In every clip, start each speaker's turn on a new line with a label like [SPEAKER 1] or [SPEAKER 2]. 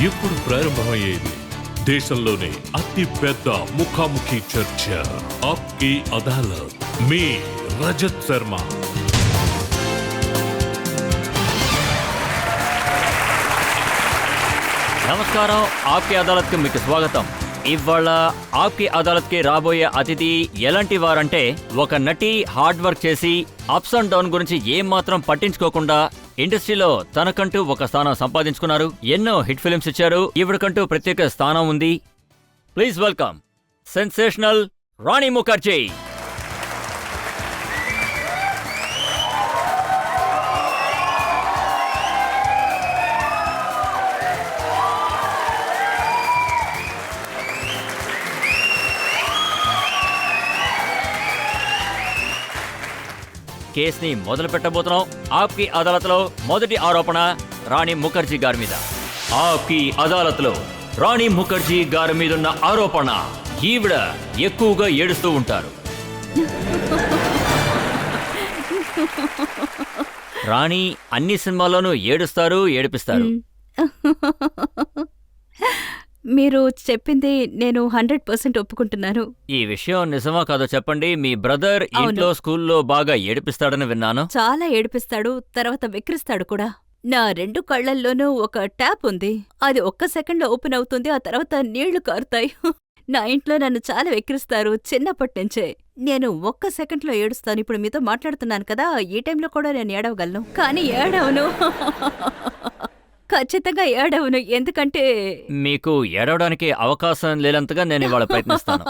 [SPEAKER 1] ఇప్పుడు ప్రారంభమయ్యేది దేశంలోనే అతి పెద్ద ముఖాముఖి చర్చ ఆప్కి అదాలత్. మీ రజత్ శర్మ.
[SPEAKER 2] నమస్కారం, ఆప్కి అదాలత్కి మీకు స్వాగతం. ఇవాళ ఆప్కి అదాలత్కి రాబోయే అతిథి ఎలాంటి వారంటే, ఒక నటి హార్డ్ వర్క్ చేసి అప్స్ అండ్ డౌన్ గురించి ఏం మాత్రం పట్టించుకోకుండా ఇండస్ట్రీలో తనకంటూ ఒక స్థానం సంపాదించుకున్నారు. ఎన్నో హిట్ ఫిల్మ్స్ ఇచ్చారు. ఇవిడకంటూ ప్రత్యేక స్థానం ఉంది. Please welcome sensational Rani Mukherjee. కేసుని మొదలు పెట్టబోతున్నాం. ఆప్కి అదాలత్లో మొదటి ఆరోపణ రాణి ముఖర్జీ గారి మీద. ఆప్కి అదాలత్లో రాణి ముఖర్జీ గారి మీదున్న ఆరోపణ, ఈవిడ ఎక్కువగా ఏడుస్తూ ఉంటారు. రాణి అన్ని సినిమాల్లోనూ ఏడుస్తారు, ఏడిపిస్తారు.
[SPEAKER 3] మీరు చెప్పింది నేను 100% ఒప్పుకుంటున్నాను.
[SPEAKER 2] ఈ విషయం నిజమా కాదో చెప్పండి. మీ బ్రదర్ ఇంట్లో స్కూల్లో బాగా ఏడిపిస్తాడని విన్నాను.
[SPEAKER 3] చాలా ఏడిపిస్తాడు, తర్వాత వెక్కిరిస్తాడు కూడా. నా 2 కళ్లల్లోనూ ఒక ట్యాప్ ఉంది. అది ఒక్క సెకండ్లో ఓపెన్ అవుతుంది, ఆ తర్వాత నీళ్లు కారుతాయి. నా ఇంట్లో నన్ను చాలా వెక్కిరిస్తారు చిన్నప్పటి నుంచే. నేను ఒక్క సెకండ్లో ఏడుస్తాను. ఇప్పుడు మీతో మాట్లాడుతున్నాను కదా, ఈ టైంలో కూడా నేను ఏడవగలను, కానీ ఏడవను. ఖచ్చితంగా ఏడవను, ఎందుకంటే
[SPEAKER 2] మీకు ఏడవడానికి అవకాశం లేనంతగా నేను ఇవాళ ప్రయత్నిస్తాను.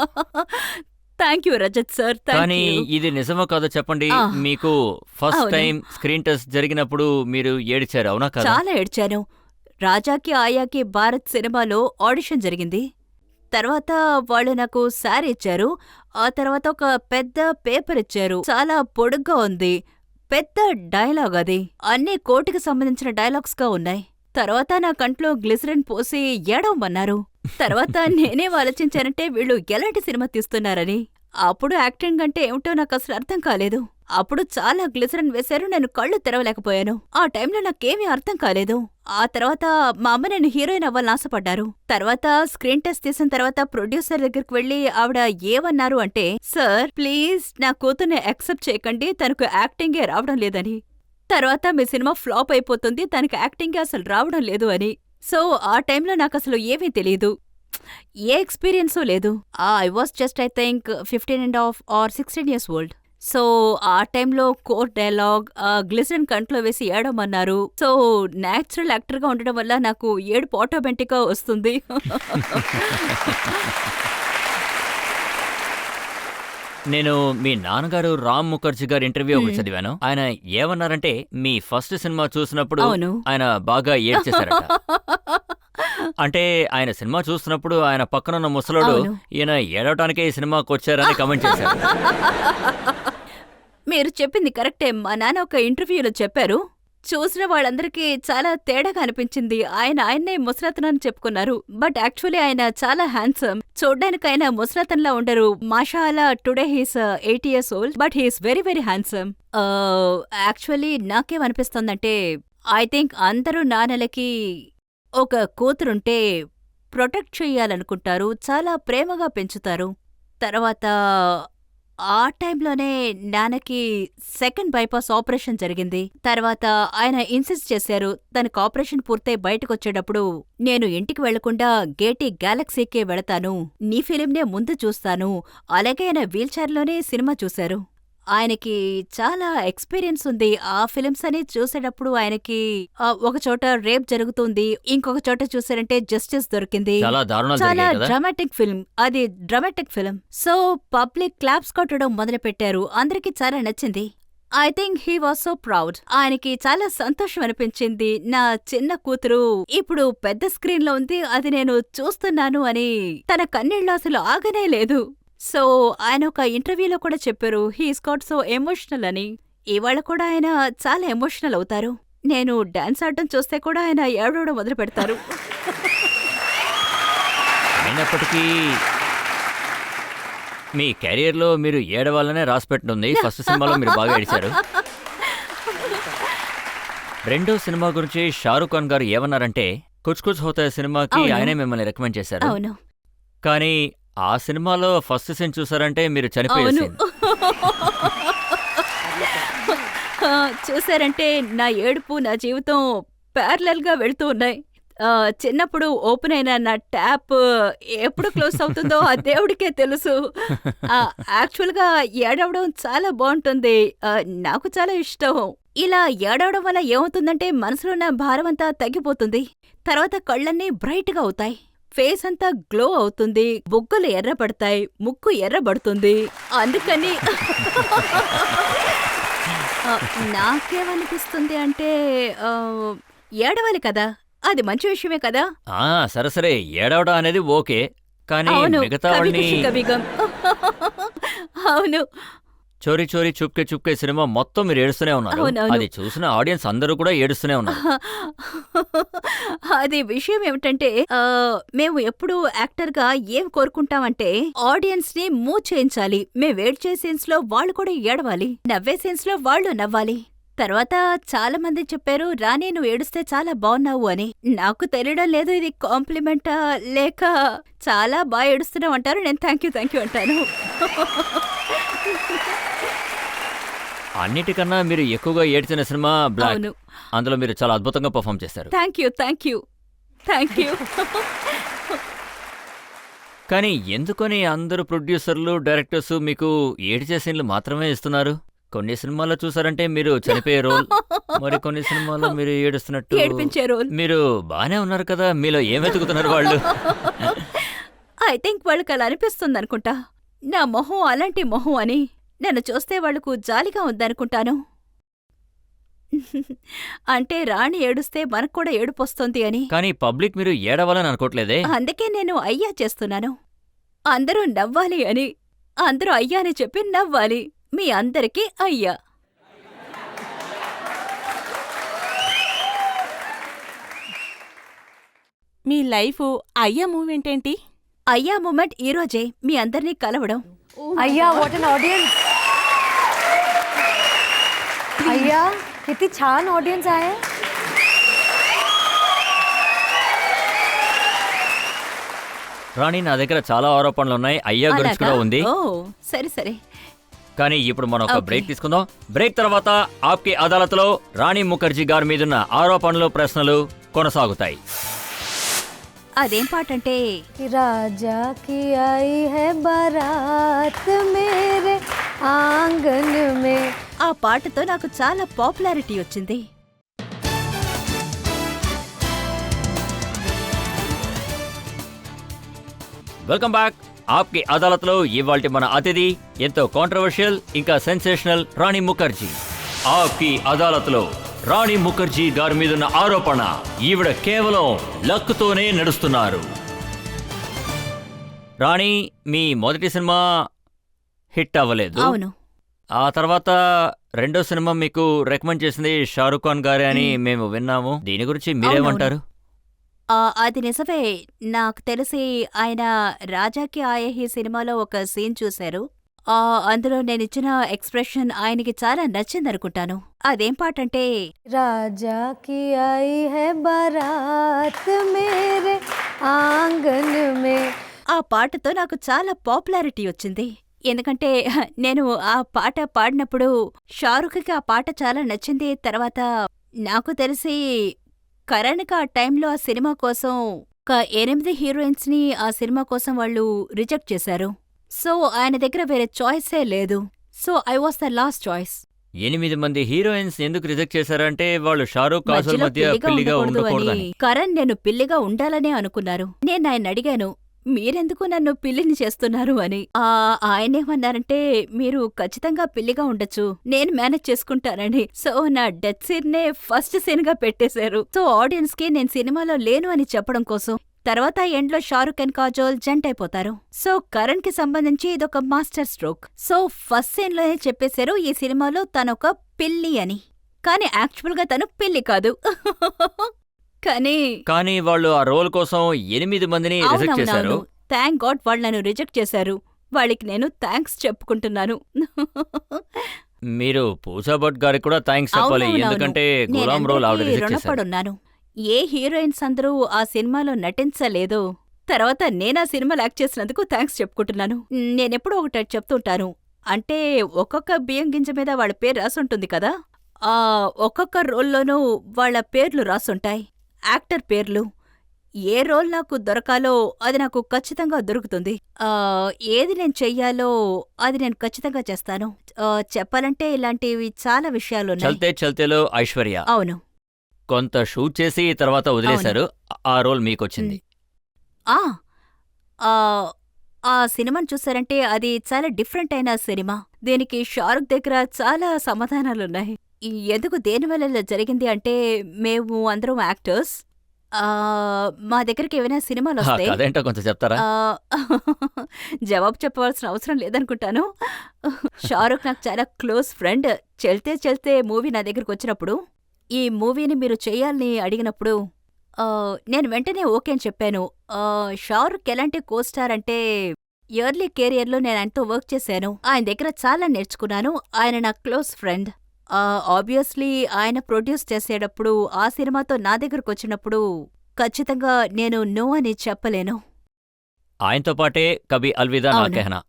[SPEAKER 3] Thank you Rajat sir.
[SPEAKER 2] కానీ ఇది నిజమో కాదో చెప్పండి. మీకు ఫస్ట్ టైం స్క్రీన్ టెస్ట్ జరిగినప్పుడు మీరు ఏడిచారు, అవునా కదా?
[SPEAKER 3] చాలా ఏడ్చాను. రాజాకి ఆయాకి భారత్ సినిమాలో ఆడిషన్ జరిగింది. తర్వాత వాళ్ళు నాకు శారీ ఇచ్చారు. ఆ తర్వాత ఒక పెద్ద పేపర్ ఇచ్చారు. చాలా పొడుగ్గా ఉంది, పెద్ద డైలాగ్. అది అన్ని కోటికి సంబంధించిన డైలాగ్స్గా ఉన్నాయి. తర్వాత నా కంట్లో గ్లిసరిన్ పోసి ఏడవమన్నారు. తర్వాత నేనేం ఆలోచించానంటే, వీళ్ళు ఎలాంటి సినిమా తీస్తున్నారని. అప్పుడు యాక్టింగ్ అంటే ఏమిటో నాకు అసలు అర్థం కాలేదు. అప్పుడు చాలా గ్లిసరిన్ వేశారు, నేను కళ్ళు తెరవలేకపోయాను. ఆ టైంలో నాకేమీ అర్థం కాలేదు. ఆ తర్వాత మా అమ్మ నేను హీరోయిన్ అవ్వాలని ఆశపడ్డారు. తర్వాత స్క్రీన్ టెస్ట్ తీసిన తర్వాత ప్రొడ్యూసర్ దగ్గరికి వెళ్లి ఆవిడ ఏమన్నారు అంటే, సార్ ప్లీజ్ నా కూతుర్ని యాక్సెప్ట్ చేయకండి, తనకు యాక్టింగే రావడం లేదని. తర్వాత మీ సినిమా ఫ్లాప్ అయిపోతుంది, తనకి యాక్టింగే అసలు రావడం లేదు అని. సో ఆ టైంలో నాకు అసలు ఏమీ తెలియదు, ఏ ఎక్స్పీరియన్సూ లేదు. I was just I think 15.5 or 16 years old. So ఆ టైంలో కోర్ డైలాగ్ గ్లిసరిన్ కంట్లో వేసి ఏడమన్నారు. సో న్యాచురల్ యాక్టర్గా ఉండడం వల్ల నాకు ఏడుపు ఆటోమేటిక్గా వస్తుంది.
[SPEAKER 2] నేను మీ నాన్నగారు రామ్ ముఖర్జీ గారి ఇంటర్వ్యూ ఒకటి చదివాను. ఆయన ఏమన్నారంటే, మీ ఫస్ట్ సినిమా చూసినప్పుడు ఆయన బాగా ఏడ్చేశారట. అంటే ఆయన సినిమా చూస్తున్నప్పుడు ఆయన పక్కనున్న ముసలోడు ఈయన ఏడవటానికే ఈ సినిమాకి వచ్చారని కమెంట్ చేశారు.
[SPEAKER 3] మీరు చెప్పింది కరెక్టే. మా నాన్న ఒక ఇంటర్వ్యూలో చెప్పారు, చూసిన వాళ్ళందరికీ చాలా తేడాగా అనిపించింది. ఆయన్నే ముసలతనని చెప్పుకున్నారు, బట్ యాక్చువల్లీ ఆయన చాలా హ్యాండ్సమ్. చూడ్డానికి ఆయన ముసలతన్లా ఉండరు. మాషాఅల్లా, today he's 80 years old, but he's very very handsome. Actually నాకేమనిపిస్తోందంటే, ఐ థింక్ అందరూ నాన్నలకి ఒక కూతురుంటే ప్రొటెక్ట్ చెయ్యాలనుకుంటారు, చాలా ప్రేమగా పెంచుతారు. తర్వాత ఆ టైంలోనే నాన్నకి సెకండ్ బైపాస్ ఆపరేషన్ జరిగింది. తర్వాత ఆయన ఇన్సిస్ట్ చేశారు, తనకు ఆపరేషన్ పూర్తయి బయటకొచ్చేటప్పుడు నేను ఇంటికి వెళ్లకుండా గేటీ గ్యాలక్సీకే వెళతాను, నీ ఫిలింనే ముందు చూస్తాను. అలాగే ఆయన వీల్చైర్లోనే సినిమా చూశారు. ఆయనకి చాలా ఎక్స్పీరియన్స్ ఉంది. ఆ ఫిలిమ్స్ అని చూసేటప్పుడు ఆయనకి ఒక చోట రేప్ జరుగుతుంది, ఇంకొక చోట చూసారంటే జస్టిస్ దొరికింది. చాలా డ్రామాటిక్ ఫిల్మ్, అది dramatic film. So public claps కొట్టడం మొదలుపెట్టారు. అందరికీ చాలా నచ్చింది. I think he was so proud. ఆయనకి చాలా సంతోషం అనిపించింది, నా చిన్న కూతురు ఇప్పుడు పెద్ద స్క్రీన్ లో ఉంది, అది నేను చూస్తున్నాను అని. తన కన్నీళ్ళు అసలు ఆగనే లేదు. సో ఆయన ఒక ఇంటర్వ్యూలో కూడా చెప్పారు, హీస్ గాట్ సో ఎమోషనల్ అని. ఇవాళ కూడా ఆయన చాలా ఎమోషనల్ అవుతారు. నేను డాన్స్ ఆడటం చూస్తే కూడా ఆయన ఏడవడం మొదలు పెడతారు.
[SPEAKER 2] అయినప్పటికీ మీ కెరీర్లో మీరు ఏడవాలనే రాసిపెట్టుంది. ఫస్ట్ సినిమాలో మీరు బాగా ఏడిచారు. రెండో సినిమా గురించి షారూక్ ఖాన్ గారు ఏమన్నారంటే, కుచ్ కుచ్ హోతా హై సినిమాకి
[SPEAKER 3] అవును.
[SPEAKER 2] ఆయనే మిమ్మల్ని రికమెండ్ చేశారు.
[SPEAKER 3] అవును.
[SPEAKER 2] కానీ ఆ సినిమాలో ఫస్ట్ సీన్ చూసారంటే మీరు చనిపోయే
[SPEAKER 3] అవును.
[SPEAKER 2] సీన్.
[SPEAKER 3] చూసారంటే నా ఏడుపు, నా జీవితం ప్యారలల్‌గా వెళ్తూ ఉన్నాయి. చిన్నప్పుడు ఓపెన్ అయిన నా ట్యాప్ ఎప్పుడు క్లోజ్ అవుతుందో ఆ దేవుడికే తెలుసు. యాక్చువల్‌గా ఏడవడం చాలా బావుంటుంది. నాకు చాలా ఇష్టం. ఇలా ఏడవడం వల్ల ఏమవుతుందంటే మనసులో ఉన్న భారమంతా తగ్గిపోతుంది. తర్వాత కళ్ళన్నీ బ్రైట్‌గా అవుతాయి. ఫేస్ అంతా గ్లో అవుతుంది. బుగ్గలు ఎర్రబడతాయి. ముక్కు ఎర్రబడుతుంది. అందుకని నాకేమనిపిస్తుంది అంటే ఏడవాలి కదా! అది మంచి విషయమే కదా!
[SPEAKER 2] సరే సరే, ఏడవడం అనేది ఓకే. కానీ
[SPEAKER 3] అవును.
[SPEAKER 2] మిగతా
[SPEAKER 3] కభీ
[SPEAKER 2] వాళ్ళని
[SPEAKER 3] ఖుషీ కభీ గమ్. అవును.
[SPEAKER 2] చోరీ చోరీ చుప్కే చుప్కే సినిమా మొత్తం మీరు ఏడుస్తూనే ఉన్నారు.
[SPEAKER 3] అవునవును.
[SPEAKER 2] అది చూసిన ఆడియన్స్ అందరూ కూడా ఏడుస్తూనే ఉన్నారు.
[SPEAKER 3] అది విషయం ఏమిటంటే మేము ఎప్పుడు యాక్టర్‌గా ఏం కోరుకుంటామంటే ఆడియన్స్‌ని మూవ్ చేయించాలి. మేము ఏడ్చే సీన్స్‌లో వాళ్ళు కూడా ఏడవాలి. నవ్వే సీన్స్‌లో వాళ్ళు నవ్వాలి. తర్వాత చాలా మంది చెప్పారు, రాణి నువ్వు ఏడుస్తే చాలా బాగున్నావు అని. నాకు తెలియడం లేదు ఇది కాంప్లిమెంటా లేక చాలా బాగా ఏడుస్తున్నావు అంటారు. నేను థ్యాంక్ యూ అంటాను.
[SPEAKER 2] అన్నిటికన్నా మీరు ఎక్కువగా ఏడ్చిన సినిమా బ్లాక్.
[SPEAKER 3] అవును.
[SPEAKER 2] అందులో మీరు చాలా అద్భుతంగా పర్ఫామ్ చేశారు.
[SPEAKER 3] Thank you.
[SPEAKER 2] కానీ ఎందుకని అందరూ ప్రొడ్యూసర్లు, డైరెక్టర్స్ మీకు ఏడ్చే సీన్లు మాత్రమే ఇస్తున్నారు? కొన్ని సినిమాల్లో చూసారంటే మీరు చనిపోయే రోల్, మరి కొన్ని సినిమాల్లో మీరు ఏడుస్తున్నట్టు.
[SPEAKER 3] ఏడిపించే రోల్.
[SPEAKER 2] మీరు బానే ఉన్నారు కదా, మీలో ఏం వెతుకుతున్నారు వాళ్ళు?
[SPEAKER 3] ఐ థింక్ వాళ్ళకి అలా అనిపిస్తుంది అనుకుంటా. నా మొహం అలాంటి మొహం అని. నన్ను చూస్తే వాళ్లకు జాలిగా ఉందనుకుంటాను. అంటే రాణి ఏడుస్తే మనకు కూడా ఏడుపొస్తుంది అని.
[SPEAKER 2] కానీ పబ్లిక్ మీరు ఏడవాలని అనుకోవట్లేదే.
[SPEAKER 3] అందుకే నేను అయ్యా చేస్తున్నాను. అందరూ నవ్వాలి అని. అందరూ అయ్యా అని చెప్పి నవ్వాలి. మీ అందరికీ అయ్యా.
[SPEAKER 4] మీ లైఫ్ అయ్యా మూమెంట్ ఏంటి?
[SPEAKER 3] అయ్యా మూమెంట్ ఈరోజే మీ అందరినీ కలవడం.
[SPEAKER 5] अय्या व्हॉट एन ऑडियन्स. अय्या किती छान ऑडियन्स आहे.
[SPEAKER 2] రాణి, నా దగ్గర చాలా ఆరోపణలు ఉన్నాయి. అయ్యా గురించి కూడా ఉంది.
[SPEAKER 3] సరే.
[SPEAKER 2] కానీ ఇప్పుడు మనం ఒక
[SPEAKER 3] ఓకే.
[SPEAKER 2] బ్రేక్ తీసుకుందాం. బ్రేక్ తర్వాత ఆప్కే అదాలత్లో రాణి ముఖర్జీ గారి మీదున్న ఆరోపణలు, ప్రశ్నలు కొనసాగుతాయి.
[SPEAKER 3] అదేం పాటంటే
[SPEAKER 5] राजा की आई है बारात मेरे आंगन में.
[SPEAKER 3] ఆ పాటతో నాకు చాలా పాపులారిటీ వచ్చింది.
[SPEAKER 2] Welcome back. ఆప్కే అదాలత్లో ఇవాల్టి మన అతిథి ఎంతో కాంట్రవర్షియల్ ఇంకా సెన్సేషనల్ రాణి ముఖర్జీ. ఆప్కి అదాలత్లో రాణి ముఖర్జీ గారి మీదున్న ఆరోపణ, ఈవిడ కేవలం లక్కుతోనే నడుస్తున్నారు. రాణి, మీ మొదటి సినిమా హిట్ అవ్వలేదు.
[SPEAKER 3] అవును.
[SPEAKER 2] ఆ తర్వాత రెండో సినిమా మీకు రికమెండ్ చేసింది షారుఖ్ ఖాన్ గారే అని మేము విన్నాము. దీని గురించి మీరేమంటారు?
[SPEAKER 3] అది నిజమే. నాకు తెలిసి ఆయన రాజాకి ఆయే హీ సినిమాలో ఒక సీన్ చూశారు. అందులో నేనిచ్చిన ఎక్స్ప్రెషన్ ఆయనకి చాలా నచ్చిందనుకుంటాను. అదేం పాటంటే
[SPEAKER 5] राजा की आई है बारात मेरे आंगन में.
[SPEAKER 3] ఆ పాటతో నాకు చాలా పాపులారిటీ వచ్చింది. ఎందుకంటే నేను ఆ పాట పాడినప్పుడు షారుఖ్కి ఆ పాట చాలా నచ్చింది. తర్వాత నాకు తెలిసి కరణ్కి ఆ టైంలో ఆ సినిమా కోసం ఒక 8 హీరోయిన్స్ని ఆ సినిమా కోసం వాళ్ళు రిజెక్ట్ చేశారు. సో ఆయన దగ్గర వేరే చాయిసే లేదు. So I was the last choice.
[SPEAKER 2] 8 మంది హీరోయిన్స్ ఎందుకు రిజెక్ట్ చేశారంటే వాళ్ళు షారూఖ్, కాజల్
[SPEAKER 3] మధ్యలో
[SPEAKER 2] మధ్య పిల్లిగా
[SPEAKER 3] ఉండకూడదు అని.
[SPEAKER 2] ఉండకూడదని.
[SPEAKER 3] కరణ్ నేను పిల్లిగా ఉండాలనే అనుకున్నారు. నేను ఆయన అడిగాను, మీరెందుకు నన్ను పిల్లిని చేస్తున్నారు అని. ఆయనేమన్నారంటే, మీరు ఖచ్చితంగా పిల్లిగా ఉండొచ్చు, నేను మేనేజ్ చేసుకుంటానని. సో నా డెత్ సీన్ నే ఫస్ట్ సీన్ గా పెట్టేశారు. సో ఆడియన్స్ కి నేను సినిమాలో లేను అని చెప్పడం కోసం. తర్వాత ఎండ్ లో షారుఖ్ అండ్ కాజోల్ జంట అయిపోతారు. సో కరణ్ కి సంబంధించి ఇదొక master stroke. So first scene లోనే చెప్పేశారు ఈ సినిమాలో తనొక పిల్లి అని. కానీ యాక్చువల్ గా తను పిల్లి కాదు.
[SPEAKER 2] కానీ వాళ్ళు ఆ రోల్ కోసం 8 మందిని రిజెక్ట్ చేశారు.
[SPEAKER 3] థ్యాంక్ గాడ్ వాళ్ళు నన్ను రిజెక్ట్ చేశారు. వాళ్ళకి నేను థ్యాంక్స్ చెప్పుకుంటున్నాను.
[SPEAKER 2] మీరు పూజా భట్ గారికి కూడా థ్యాంక్స్ చెప్పాలి. ఎందుకంటే గులాం రోల్ ఆవిడ రిజెక్ట్ చేశారు.
[SPEAKER 3] రుణపడున్నాను. ఏ హీరోయిన్స్ అందరూ ఆ సినిమాలో నటించలేదో తర్వాత నేనా సినిమాలో యాక్ట్ చేసినందుకు థ్యాంక్స్ చెప్పుకుంటున్నాను. నేనెప్పుడూ ఒకటి చెప్తుంటాను. అంటే ఒక్కొక్క బియ్యం గింజ మీద వాళ్ళ పేరు రాసుంటుంది కదా, ఒక్కొక్క రోల్లోనూ వాళ్ళ పేర్లు రాసుంటాయి, యాక్టర్ పేర్లు. ఏ రోల్ నాకు దొరకాలో అది నాకు ఖచ్చితంగా దొరుకుతుంది. ఏది నేను చెయ్యాలో అది నేను ఖచ్చితంగా చేస్తాను. చెప్పాలంటే ఇలాంటివి చాలా విషయాలున్నాయి.
[SPEAKER 2] చల్తే చల్తేలో ఐశ్వర్య
[SPEAKER 3] అవును.
[SPEAKER 2] కొంత షూట్ చేసి తర్వాత వదిలేశారు. ఆ రోల్ మీకొచ్చింది.
[SPEAKER 3] ఆ ఆ ఆ సినిమాను చూసారంటే అది చాలా డిఫరెంట్ అయిన సినిమా. దీనికి షారుఖ్ దగ్గర చాలా సమాధానాలున్నాయి. ఎందుకు దేనివల్ల ఇలా జరిగింది అంటే, మేము అందరం యాక్టర్స్. మా దగ్గరికి ఏవైనా సినిమాలొస్తే
[SPEAKER 2] అదేంటో కొంచెం చెప్తారా?
[SPEAKER 3] జవాబు చెప్పవలసిన అవసరం లేదనుకుంటాను. షారుఖ్ నాకు చాలా క్లోజ్ ఫ్రెండ్. చెల్తే చెల్తే మూవీ నా దగ్గరకు వచ్చినప్పుడు, ఈ మూవీని మీరు చేయాలని అడిగినప్పుడు నేను వెంటనే ఓకే అని చెప్పాను. షారుఖ్ ఎలాంటి కోస్టార్ అంటే, ఎర్లీ కెరియర్లో నేను ఆయనతో వర్క్ చేశాను. ఆయన దగ్గర చాలా నేర్చుకున్నాను. ఆయన నా క్లోజ్ ఫ్రెండ్. ఆబ్వియస్లీ ఆయన ప్రొడ్యూస్ చేసేటప్పుడు ఆ సినిమాతో నా దగ్గరకు వచ్చినప్పుడు ఖచ్చితంగా నేను నో అని చెప్పలేను.
[SPEAKER 2] ఆయనతో పాటే కభీ అల్విదా నా
[SPEAKER 3] అవును.
[SPEAKER 2] కెహనా,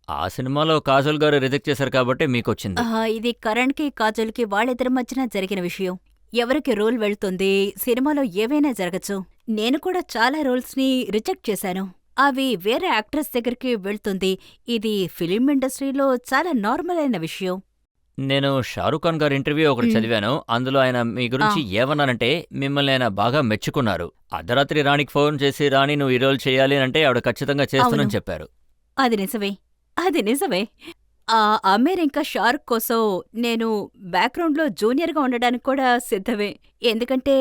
[SPEAKER 2] ఆ సినిమాలో కాజల్ గారు రిజెక్ట్ చేశారు కాబట్టి మీకొచ్చింది.
[SPEAKER 3] ఇది కరణ్కి కాజల్కి వాళ్ళిద్దరి మధ్యన జరిగిన విషయం. ఎవరికి రోల్ వెళ్తుంది, సినిమాలో ఏవైనా జరగచ్చు. నేను కూడా చాలా రోల్స్ని రిజెక్ట్ చేశాను. అవి వేరే యాక్ట్రెస్ దగ్గరికి వెళ్తుంది. ఇది ఫిలిం ఇండస్ట్రీలో చాలా నార్మల్ అయిన విషయం.
[SPEAKER 2] నేను షారూఖ్ ఖాన్ గారి ఇంటర్వ్యూ ఒకటి చదివాను. అందులో ఆయన మీ గురించి ఏమన్నానంటే, మిమ్మల్ని ఆయన బాగా మెచ్చుకున్నారు. అర్ధరాత్రి రాణికి ఫోన్ చేసి, రాణి నువ్వు ఈ రోల్ చేయాలి అంటే ఆవిడ ఖచ్చితంగా చేస్తానని
[SPEAKER 3] అవును.
[SPEAKER 2] చెప్పారు.
[SPEAKER 3] అది నిజమే. అది నిజమే. అమీర్ ఇంకా షారుఖ్ కోసం నేను బ్యాక్గ్రౌండ్లో జూనియర్గా ఉండడానికి కూడా సిద్ధమే. ఎందుకంటే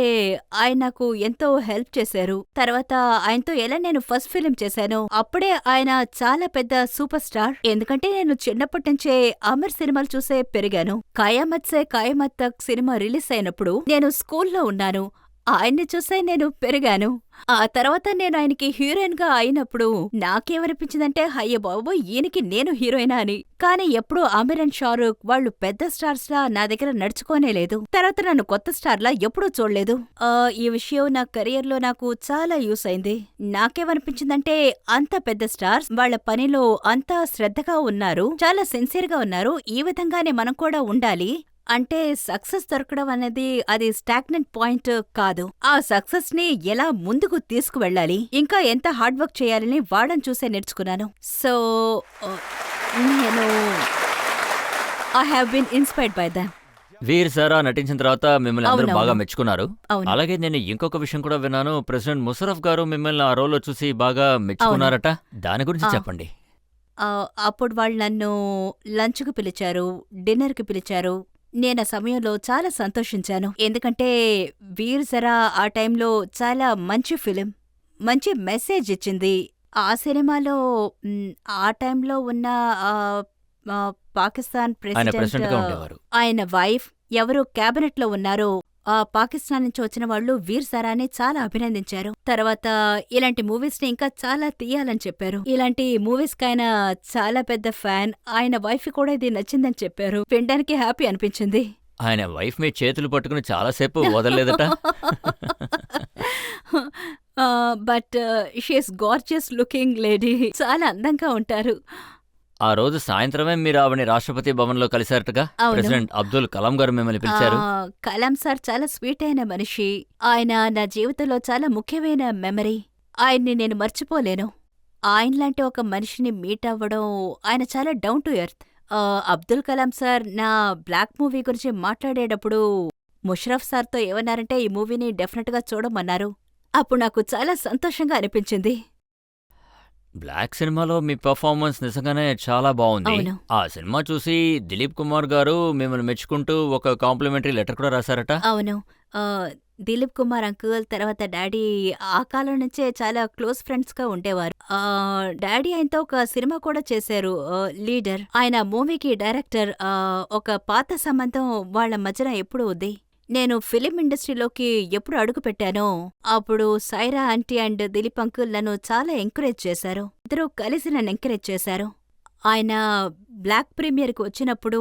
[SPEAKER 3] ఆయన నాకు ఎంతో హెల్ప్ చేశారు. తర్వాత ఆయనతో ఎలా నేను ఫస్ట్ ఫిలిం చేశానో అప్పుడే ఆయన చాలా పెద్ద సూపర్ స్టార్. ఎందుకంటే నేను చిన్నప్పటి నుంచే అమీర్ సినిమాలు చూసే పెరిగాను. ఖయామత్ సే ఖయామత్ తక్ సినిమా రిలీజ్ అయినప్పుడు నేను స్కూల్లో ఉన్నాను. ఆయన్ని చూసే నేను పెరిగాను. ఆ తర్వాత నేను ఆయనకి హీరోయిన్ గా అయినప్పుడు నాకేమనిపించిందంటే, అయ్య బాబోయ్, ఈయనకి నేను హీరోయినా అని. కానీ ఎప్పుడూ ఆమిర్ అండ్ షారూఖ్ వాళ్ళు పెద్ద స్టార్స్ లా నా దగ్గర నడుచుకోనే లేదు. తర్వాత నన్ను కొత్త స్టార్ లా ఎప్పుడూ చూడలేదు. ఈ విషయం నా కెరియర్ లో నాకు చాలా యూస్ అయింది. నాకేమనిపించిందంటే, అంత పెద్ద స్టార్స్ వాళ్ళ పనిలో అంత శ్రద్ధగా ఉన్నారు, చాలా సిన్సియర్ గా ఉన్నారు. ఈ విధంగానే మనం కూడా ఉండాలి. అంటే సక్సెస్ దొరకడం అనేది అది స్టాగ్నెంట్ పాయింట్ కాదు. ఆ సక్సెస్ ని ఎలా ముందుకు తీసుకువెళ్ళాలి, ఇంకా ఎంత హార్డ్ వర్క్ చేయాలని వాళ్ళని చూసే నేర్చుకున్నాను. సో నేను I have been inspired by them.
[SPEAKER 2] Veer Zaara నటించిన తర్వాత మిమ్మల్ని అందరూ బాగా మెచ్చుకున్నారు.
[SPEAKER 3] అవును.
[SPEAKER 2] అలాగే నేను ఇంకొక విషయం కూడా విన్నాను, ప్రెసిడెంట్ ముషరఫ్ గారు మిమ్మల్ని ఆ రోల్లో చూసి బాగా మెచ్చుకున్నారట. దాని గురించి చెప్పండి.
[SPEAKER 3] అప్పుడు వాళ్ళు నన్ను లంచ్కు పిలిచారు, డిన్నర్కి పిలిచారు. నేను ఆ సమయంలో చాలా సంతోషించాను. ఎందుకంటే వీర్ జరా ఆ టైంలో చాలా మంచి ఫిలిం, మంచి మెసేజ్ ఇచ్చింది. ఆ సినిమాలో ఆ టైంలో ఉన్న పాకిస్తాన్
[SPEAKER 2] ప్రెసిడెంట్ గా ఉండేవారు.
[SPEAKER 3] ఆయన వైఫ్ ఎవరు క్యాబినెట్లో ఉన్నారో పాకిస్తాన్ నుంచి వచ్చిన వాళ్ళు వీర్ జరాని చాలా అభినందించారు. తర్వాత ఇలాంటి మూవీస్ ని ఇంకా చాలా తీయాలని చెప్పారు. ఇలాంటి మూవీస్ కైనా చాలా పెద్ద ఫ్యాన్. ఆయన వైఫ్ కూడా ఇది నచ్చిందని చెప్పారు. వినడానికి హ్యాపీ అనిపించింది.
[SPEAKER 2] ఆయన వైఫ్ మీ చేతులు పట్టుకుని చాలాసేపు వదలలేదట.
[SPEAKER 3] But she's gorgeous looking lady. చాలా అందంగా ఉంటారు.
[SPEAKER 2] ఆ రోజు సాయంత్రమే మీరు ఆవిడని రాష్ట్రపతి భవన్లో కలిశారటగా.
[SPEAKER 3] అవును.
[SPEAKER 2] ప్రెసిడెంట్ అబ్దుల్ కలాం గారు మిమ్మల్ని పిలిచారు.
[SPEAKER 3] కలాం సార్ చాలా స్వీట్ అయిన మనిషి. ఆయన నా జీవితంలో చాలా ముఖ్యమైన మెమరీ. ఆయన్ని నేను మర్చిపోలేను. ఆయనలాంటి ఒక మనిషిని మీట్ అవ్వడం, ఆయన చాలా down to earth. Abdul Kalam sir నా బ్లాక్ మూవీ గురించి మాట్లాడేటప్పుడు ముషరఫ్ సార్తో ఏమన్నారంటే, ఈ మూవీని డెఫినెట్గా చూడమన్నారు. అప్పుడు నాకు చాలా సంతోషంగా అనిపించింది.
[SPEAKER 2] బ్లాక్ సినిమాలో మీ పెర్ఫార్మెన్స్ నిజంగానే చాలా బాగుంది.
[SPEAKER 3] అవును.
[SPEAKER 2] ఆ సినిమా చూసి దిలీప్ కుమార్ గారు మిమ్మల్ని మెచ్చుకుంటూ ఒక కాంప్లిమెంటరీ లెటర్ కూడా రాశారట.
[SPEAKER 3] అవును. దిలీప్ కుమార్ అంకుల్ తర్వాత డాడీ ఆ కాలం నుంచే చాలా క్లోజ్ ఫ్రెండ్స్ గా ఉండేవారు. డాడీ ఆయనతో ఒక సినిమా కూడా చేశారు, లీడర్. ఆయన మూవీకి డైరెక్టర్. ఒక పాత సంబంధం వాళ్ళ మధ్యన ఎప్పుడూ ఉంది. నేను ఫిలిం ఇండస్ట్రీలోకి ఎప్పుడు అడుగు పెట్టానో అప్పుడు Saira aunty and Dilip uncle నన్ను చాలా ఎంకరేజ్ చేశారు. ఇద్దరూ కలిసి నన్ను ఎంకరేజ్ చేశారు. ఆయన బ్లాక్ ప్రీమియర్కి వచ్చినప్పుడు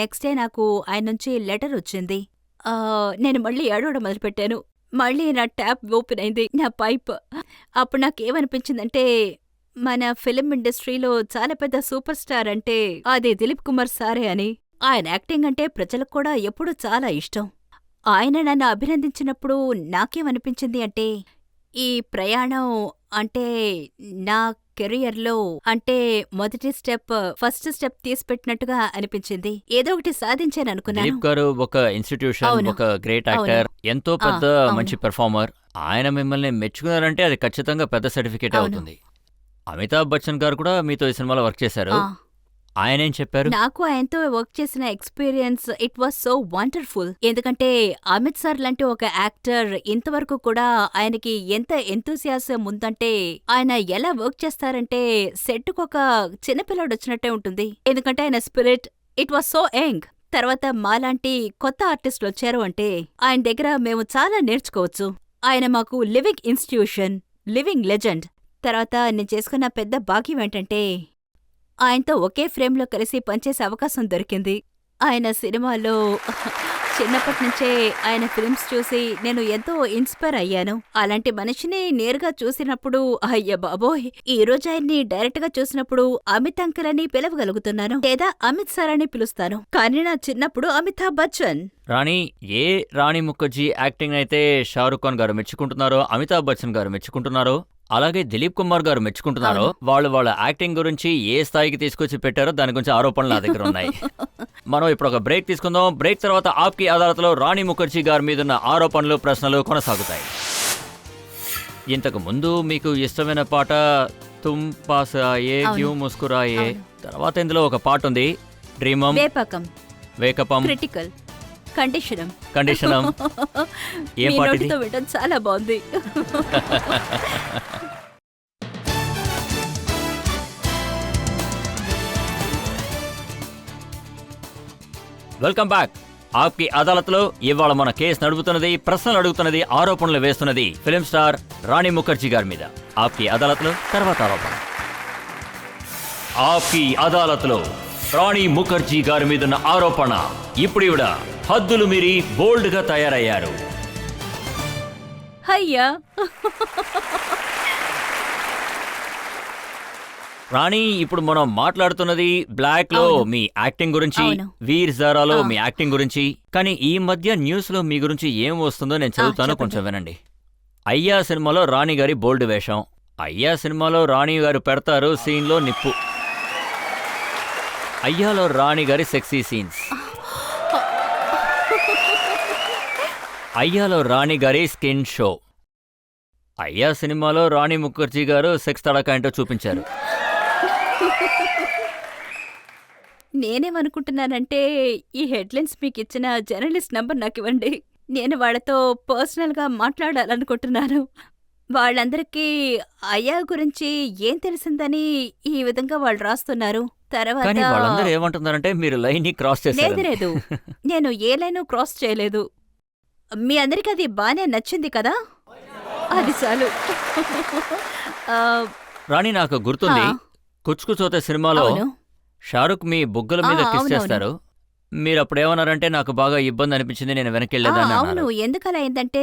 [SPEAKER 3] నెక్స్ట్ డే నాకు ఆయన నుంచి లెటర్ వచ్చింది. నేను మళ్ళీ ఏడవడం మొదలుపెట్టాను. మళ్ళీ నా ట్యాప్ ఓపెన్ అయింది, నా పైప్. అప్పుడు నాకేమనిపించిందంటే మన ఫిలిం ఇండస్ట్రీలో చాలా పెద్ద సూపర్ స్టార్ అంటే అది దిలీప్ కుమార్ సారే అని. ఆయన యాక్టింగ్ అంటే ప్రజలకు కూడా ఎప్పుడూ చాలా ఇష్టం. ఆయన నన్ను అభినందించినప్పుడు నాకేమనిపించింది అంటే ఈ ప్రయాణం అంటే నా కెరియర్లో అంటే ఫస్ట్ స్టెప్ తీసిపెట్టినట్టుగా అనిపించింది. ఏదో ఒకటి సాధించాననుకున్నాను.
[SPEAKER 2] దిలీప్ గారు ఒక ఇన్స్టిట్యూషన్,
[SPEAKER 3] అవును.
[SPEAKER 2] ఒక గ్రేట్ యాక్టర్, ఎంతో పెద్ద
[SPEAKER 3] అవును.
[SPEAKER 2] మంచి పెర్ఫార్మర్. ఆయన మిమ్మల్ని మెచ్చుకున్నారంటే అది ఖచ్చితంగా పెద్ద సర్టిఫికేట్
[SPEAKER 3] అవును.
[SPEAKER 2] అవుతుంది. అమితాబ్ బచ్చన్ గారు కూడా మీతో ఈ సినిమాలో వర్క్ చేశారు.
[SPEAKER 3] ఆ.
[SPEAKER 2] ఆయన ఏం చెప్పారు?
[SPEAKER 3] నాకు ఆయనతో వర్క్ చేసిన experience it was so wonderful. ఎందుకంటే అమిత్ సార్ లాంటి ఒక యాక్టర్ ఇంతవరకు కూడా ఆయనకి ఎంత ఎంతూసియాసం ఉందంటే ఆయన ఎలా వర్క్ చేస్తారంటే సెట్కు ఒక చిన్నపిల్లాడు వచ్చినట్టే ఉంటుంది. ఎందుకంటే ఆయన spirit it was so young. తర్వాత మాలాంటి కొత్త ఆర్టిస్టులు వచ్చారు అంటే ఆయన దగ్గర మేము చాలా నేర్చుకోవచ్చు. ఆయన మాకు లివింగ్ ఇన్స్టిట్యూషన్, లివింగ్ లెజెండ్. తర్వాత నేను చేసుకున్న పెద్ద భాగ్యం ఏంటంటే ఆయనతో ఒకే ఫ్రేమ్లో కలిసి పనిచేసే అవకాశం దొరికింది. ఆయన సినిమాలో చిన్నప్పటి నుంచే ఆయన ఫిల్మ్స్ చూసి నేను ఎంతో ఇన్స్పైర్ అయ్యాను. అలాంటి మనిషిని నేరుగా చూసినప్పుడు అయ్య బాబోయ్, ఈ రోజు ఆయన్ని డైరెక్ట్ గా చూసినప్పుడు అమిత్ అంకుల్ అని పిలవగలుగుతున్నాను, లేదా అమిత్ సార్ అని పిలుస్తాను. కానీ నా చిన్నప్పుడు అమితాబ్ బచ్చన్.
[SPEAKER 2] రాణి, ఏ రాణి ముఖర్జీ యాక్టింగ్ అయితే షారుఖ్ ఖాన్ గారు మెచ్చుకుంటున్నారో, అమితాబ్ బచ్చన్ గారు మెచ్చుకుంటున్నారో, అలాగే దిలీప్ కుమార్ గారు మెచ్చుకుంటున్నారో, వాళ్ళ యాక్టింగ్ గురించి ఏ స్థాయికి తీసుకొచ్చి పెట్టారో దాని గురించి ఆరోపణలు నా దగ్గర ఉన్నాయి. మనం ఇప్పుడు ఒక బ్రేక్ తీసుకుందాం. బ్రేక్ తర్వాత ఆప్కి అదాలత్లో రాణి ముఖర్జీ గారి మీదున్న ఆరోపణలు, ప్రశ్నలు కొనసాగుతాయి. ఇంతకు ముందు మీకు ఇష్టమైన పాట తుమ్ పాస్ ఆయే క్యూ ముస్కురాయే, తర్వాత ఇందులో ఒక పాట ఉంది డ్రీమమ్,
[SPEAKER 3] వేపకం,
[SPEAKER 2] వేకపం,
[SPEAKER 3] క్రిటికల్, కండిషనం.
[SPEAKER 2] ఏం
[SPEAKER 3] మీ
[SPEAKER 2] పాట ఇది?
[SPEAKER 3] నోటితో వినడం చాలా బాగుంది.
[SPEAKER 2] Welcome back. ఆప్కి అదాలత్లో ఇవాళ మన కేసు నడుపుతున్నది, ప్రశ్నలు అడుగుతున్నది, ఆరోపణలు వేస్తున్నది ఫిలిం స్టార్ రాణి ముఖర్జీ గారి మీద. ఆప్కి అదాలత్లో తర్వాత ఆరోపణ. ఆప్కి అదాలత్లో రాణి ముఖర్జీ గారి మీదున్న ఆరోపణ. ఇప్పుడు ఈవిడ హద్దులు మీరి బోల్డ్ గా తయారయ్యారు.
[SPEAKER 3] అయ్యా,
[SPEAKER 2] రాణి, ఇప్పుడు మనం మాట్లాడుతున్నది బ్లాక్ లో
[SPEAKER 3] అవును.
[SPEAKER 2] మీ యాక్టింగ్ గురించి,
[SPEAKER 3] అవును.
[SPEAKER 2] వీర్ జారాలో
[SPEAKER 3] ఆ.
[SPEAKER 2] మీ యాక్టింగ్ గురించి. కానీ ఈ మధ్య న్యూస్ లో మీ గురించి ఏం వస్తుందో నేను చదువుతాను,
[SPEAKER 3] చెప్పండి.
[SPEAKER 2] కొంచెం వినండి. అయ్యా సినిమాలో రాణి గారి బోల్డ్ వేషం. అయ్యా సినిమాలో రాణి గారు పెడతారు సీన్ లో నిప్పు. అయ్యాలో రాణి గారి సెక్సీ సీన్స్. అయ్యాలో రాణి గారి స్కిన్ షో. అయ్యా సినిమాలో రాణి ముఖర్జీ గారు సెక్స్ తడక ఏంటో చూపించారు.
[SPEAKER 3] నేనేమనుకుంటున్నానంటే ఈ హెడ్లైన్స్ మీకు ఇచ్చిన జర్నలిస్ట్ నంబర్ నాకు ఇవ్వండి. నేను వాళ్ళతో పర్సనల్గా మాట్లాడాలనుకుంటున్నాను. వాళ్ళందరికీ అయ్యా గురించి ఏం తెలిసిందని ఈ విధంగా వాళ్ళు రాస్తున్నారు. తర్వాత
[SPEAKER 2] కానీ వాళ్ళందరూ ఏమంటున్నారంటే మీరు లైన్ ని క్రాస్
[SPEAKER 3] లేదు
[SPEAKER 2] చేశారు.
[SPEAKER 3] లేదు, నేను ఏ లైను క్రాస్ చేయలేదు. మీ అందరికి అది బానే నచ్చింది కదా, అది చాలు. ఆ,
[SPEAKER 2] రాణి, నాకు గుర్తుంది,
[SPEAKER 3] ఆ.
[SPEAKER 2] కుచ్ కుచ్ హోతే సినిమాలో
[SPEAKER 3] అవును.
[SPEAKER 2] షారుఖ్ మీ బుగ్గల మీద కిస్
[SPEAKER 3] అవునవును.
[SPEAKER 2] చేస్తారు. మీరు అప్పుడేమన్నారంటే నాకు బాగా ఇబ్బంది అనిపించింది, నేను వెనక్కి
[SPEAKER 3] ఆ,
[SPEAKER 2] వెళ్ళేదాన్ని
[SPEAKER 3] అవును.
[SPEAKER 2] అన్నారు.
[SPEAKER 3] ఎందుకలా అయిందంటే